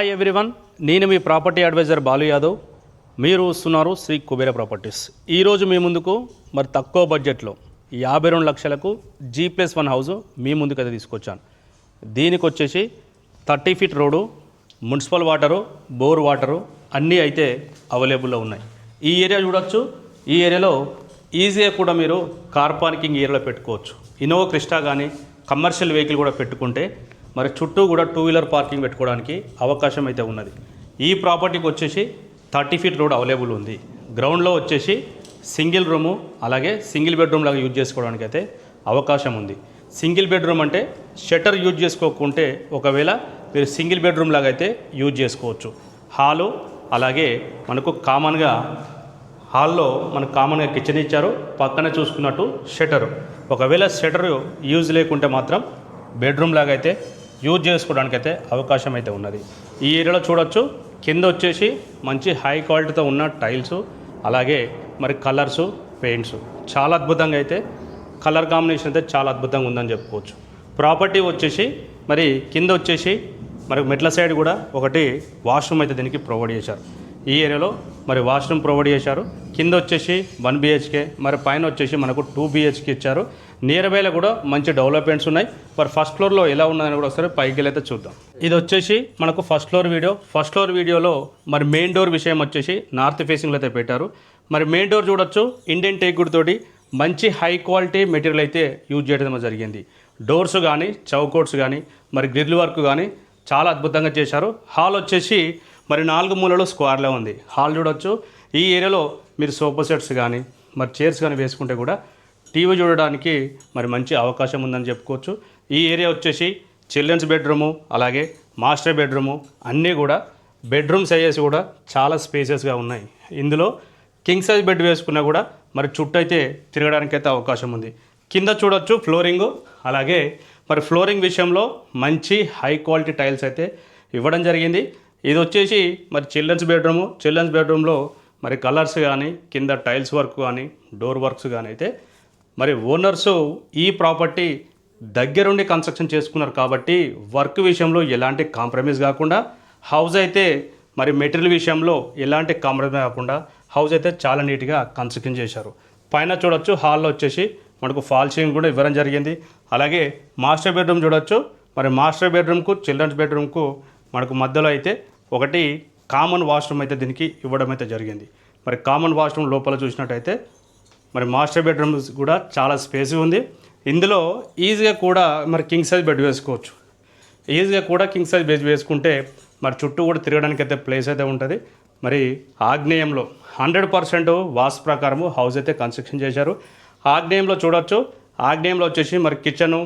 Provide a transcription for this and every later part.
Hi everyone, నేను మీ property advisor Balu Yadav. మీరు వస్తున్నారు శ్రీ కుబేర ప్రాపర్టీస్. ఈరోజు మీ ముందుకు మరి తక్కువ బడ్జెట్లో 52 లక్షలకు G+1 హౌస్ మీ ముందుకు అయితే తీసుకొచ్చాను. దీనికి వచ్చేసి 30 feet road, municipal water, bore water అన్నీ అయితే అవైలబుల్లో ఉన్నాయి. ఈ ఏరియా చూడొచ్చు. ఈ ఏరియాలో ఈజీగా కూడా మీరు కార్ పార్కింగ్ ఏరియాలో పెట్టుకోవచ్చు. ఇన్నోవా క్రిస్టా కానీ కమర్షియల్ వెహికల్ కూడా పెట్టుకుంటే మరి చుట్టూ కూడా 2 వీలర్ పార్కింగ్ పెట్టుకోవడానికి అవకాశం అయితే ఉన్నది. ఈ ప్రాపర్టీకి వచ్చేసి 30 ఫీట్ రోడ్ అవైలబుల్ ఉంది. గ్రౌండ్లో వచ్చేసి సింగిల్ రూము అలాగే సింగిల్ బెడ్రూమ్ లాగా యూజ్ చేసుకోవడానికి అయితే అవకాశం ఉంది. సింగిల్ బెడ్రూమ్ అంటే షట్టర్ యూజ్ చేసుకోకుంటే ఒకవేళ మీరు సింగిల్ బెడ్రూమ్ లాగా అయితే యూజ్ చేసుకోవచ్చు. హాలు అలాగే మనకు కామన్గా హాల్లో మనకు కామన్గా కిచెన్ ఇచ్చారు. పక్కన చూసుకున్నట్టు షట్టరు. ఒకవేళ షట్టర్ యూజ్ లేకుంటే మాత్రం బెడ్రూమ్ లాగా అయితే యూజ్ చేసుకోవడానికి అయితే అవకాశం అయితే ఉన్నది. ఈ ఏరియాలో చూడొచ్చు. కింద వచ్చేసి మంచి హై క్వాలిటీతో ఉన్న టైల్స్ అలాగే మరి కలర్సు, పెయింట్స్ చాలా అద్భుతంగా అయితే కలర్ కాంబినేషన్ అయితే చాలా అద్భుతంగా ఉందని చెప్పుకోవచ్చు. ప్రాపర్టీ వచ్చేసి మరి కింద వచ్చేసి మరి మెట్ల సైడ్ కూడా ఒకటి వాష్రూమ్ అయితే దీనికి ప్రొవైడ్ చేశారు. ఈ ఏరియాలో మరి వాష్రూమ్ ప్రొవైడ్ చేశారు. కింద వచ్చేసి 1 BHK, మరి పైన వచ్చేసి మనకు 2 BHK ఇచ్చారు. నియర్ బైలో కూడా మంచి డెవలప్మెంట్స్ ఉన్నాయి. మరి ఫస్ట్ ఫ్లోర్లో ఎలా ఉన్నదని కూడా ఒకసారి పైకి వెళ్ళైతే చూద్దాం. ఇది వచ్చేసి మనకు first floor video. First floor వీడియోలో మరి మెయిన్ డోర్ విషయం వచ్చేసి నార్త్ ఫేసింగ్లో అయితే పెట్టారు. మరి మెయిన్ డోర్ చూడొచ్చు. ఇండియన్ టేక్వుడ్ తోటి మంచి హై క్వాలిటీ మెటీరియల్ అయితే యూజ్ చేయడం జరిగింది. డోర్స్ కానీ చౌకోట్స్ కానీ మరి గ్రిల్ వర్క్ కానీ చాలా అద్భుతంగా చేశారు. హాల్ వచ్చేసి మరి 4 మూలలో స్క్వేర్లో ఉంది. హాల్ చూడొచ్చు. ఈ ఏరియాలో మీరు సోఫా సెట్స్ కానీ మరి చైర్స్ కానీ వేసుకుంటే కూడా టీవీ చూడడానికి మరి మంచి అవకాశం ఉందని చెప్పుకోవచ్చు. ఈ ఏరియా వచ్చేసి చిల్డ్రన్స్ బెడ్రూము అలాగే మాస్టర్ బెడ్రూము అన్నీ కూడా బెడ్రూమ్ సైజెస్ కూడా చాలా స్పేసెస్గా ఉన్నాయి. ఇందులో కింగ్ సైజ్ బెడ్ వేసుకున్నా కూడా మరి చుట్టూ అయితే తిరగడానికి అయితే అవకాశం ఉంది. కింద చూడొచ్చు ఫ్లోరింగు. అలాగే మరి ఫ్లోరింగ్ విషయంలో మంచి హై క్వాలిటీ టైల్స్ అయితే ఇవ్వడం జరిగింది. ఇది వచ్చేసి మరి చిల్డ్రన్స్ బెడ్రూము. చిల్డ్రన్స్ బెడ్రూమ్లో మరి కలర్స్ కానీ కింద టైల్స్ వర్క్ కానీ డోర్ వర్క్స్ కానీ అయితే మరి ఓనర్స్ ఈ ప్రాపర్టీ దగ్గరుండి కన్స్ట్రక్షన్ చేసుకున్నారు కాబట్టి వర్క్ విషయంలో ఎలాంటి కాంప్రమైజ్ కాకుండా హౌస్ అయితే మరి మెటీరియల్ విషయంలో ఎలాంటి కాంప్రమైజ్ కాకుండా హౌస్ అయితే చాలా నీట్గా కన్స్ట్రక్షన్ చేశారు. పైన చూడొచ్చు. హాల్లో వచ్చేసి మనకు ఫాల్ సీలింగ్ కూడా ఇవ్వడం జరిగింది. అలాగే మాస్టర్ బెడ్రూమ్ చూడొచ్చు. మరి మాస్టర్ బెడ్రూమ్కు చిల్డ్రన్స్ బెడ్రూమ్కు మనకు మధ్యలో అయితే ఒకటి కామన్ వాష్రూమ్ అయితే దీనికి ఇవ్వడం అయితే జరిగింది. మరి కామన్ వాష్రూమ్ లోపల చూసినట్టయితే మరి మాస్టర్ బెడ్రూమ్ కూడా చాలా స్పేస్ ఉంది. ఇందులో ఈజీగా కూడా మరి కింగ్ సైజ్ బెడ్ వేసుకోవచ్చు. ఈజీగా కూడా కింగ్ సైజ్ బెడ్ వేసుకుంటే మరి చుట్టూ కూడా తిరగడానికి అయితే ప్లేస్ అయితే ఉంటుంది. మరి ఆగ్నేయంలో 100% వాస్తు ప్రకారము హౌస్ అయితే కన్స్ట్రక్షన్ చేశారు. ఆగ్నేయంలో చూడొచ్చు. ఆగ్నేయంలో వచ్చేసి మరి కిచెను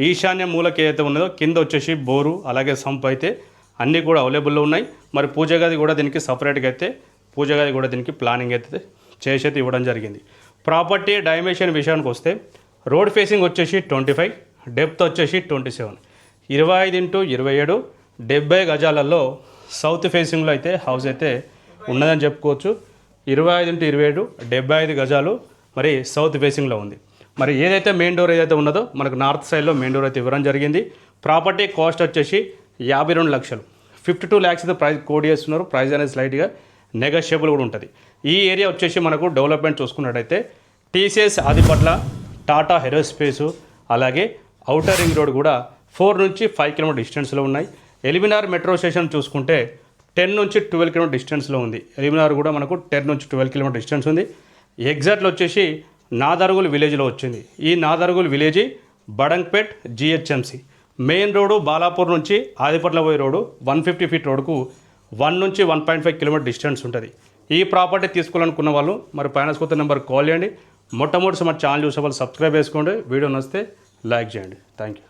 ఈశాన్య మూలకి ఏదైతే ఉన్నదో కింద వచ్చేసి బోరు అలాగే సంప్ అయితే అన్నీ కూడా అవైలబుల్లో ఉన్నాయి. మరి పూజ గది కూడా దీనికి సపరేట్గా అయితే పూజ గది కూడా దీనికి ప్లానింగ్ అయితే చేసి అయితే ఇవ్వడం జరిగింది. ప్రాపర్టీ డైమెన్షన్ విషయానికి వస్తే రోడ్ ఫేసింగ్ వచ్చేసి 25, డెప్త్ వచ్చేసి 27, 25x27 70 గజాలలో సౌత్ ఫేసింగ్లో అయితే హౌస్ అయితే ఉన్నదని చెప్పుకోవచ్చు. 25x27 75 గజాలు మరి సౌత్ ఫేసింగ్లో ఉంది. మరి ఏదైతే మెయిన్ డోర్ ఏదైతే ఉన్నదో మనకు నార్త్ సైడ్లో మెయిన్ డోర్ అయితే ఇవ్వడం జరిగింది. ప్రాపర్టీ కాస్ట్ వచ్చేసి 52 లక్షలు. 52 lakhs అయితే ప్రైస్ కోడ్ చేస్తున్నారు. ప్రైస్ అనేది స్లైట్గా నెగోషియబుల్ కూడా ఉంటుంది. ఈ ఏరియా వచ్చేసి మనకు డెవలప్మెంట్ చూసుకున్నట్టయితే TCS ఆదిపట్ల, టాటా హెరోస్పేసు అలాగే ఔటర్ రింగ్ రోడ్ కూడా 4 నుంచి 5 కిలోమీటర్ డిస్టెన్స్లో ఉన్నాయి. ఎలిమినార్ మెట్రో స్టేషన్ చూసుకుంటే 10 నుంచి 12 కిలోమీటర్ డిస్టెన్స్లో ఉంది. ఎలిమినార్ కూడా మనకు 10 నుంచి 12 కిలోమీటర్ డిస్టెన్స్ ఉంది. ఎగ్జాక్ట్లో వచ్చేసి నాదర్గుల్ విలేజ్లో వచ్చింది. ఈ Nadargul village Badangpet GHMC main road Balapur నుంచి ఆదిపట్ల పోయే రోడ్డు 150 ఫీట్ రోడ్డుకు 1 నుంచి 1.5 కిలోమీటర్ డిస్టెన్స్ ఉంటుంది. ఈ ప్రాపర్టీ తీసుకోవాలనుకున్న వాళ్ళు మరి ఫైనాన్స్ కొత్త నెంబర్ కాల్ చేయండి. మొట్టమొదటి మన ఛానల్ చూసే వాళ్ళు సబ్స్క్రైబ్ చేసుకోండి. వీడియో నచ్చితే లైక్ చేయండి. Thank you.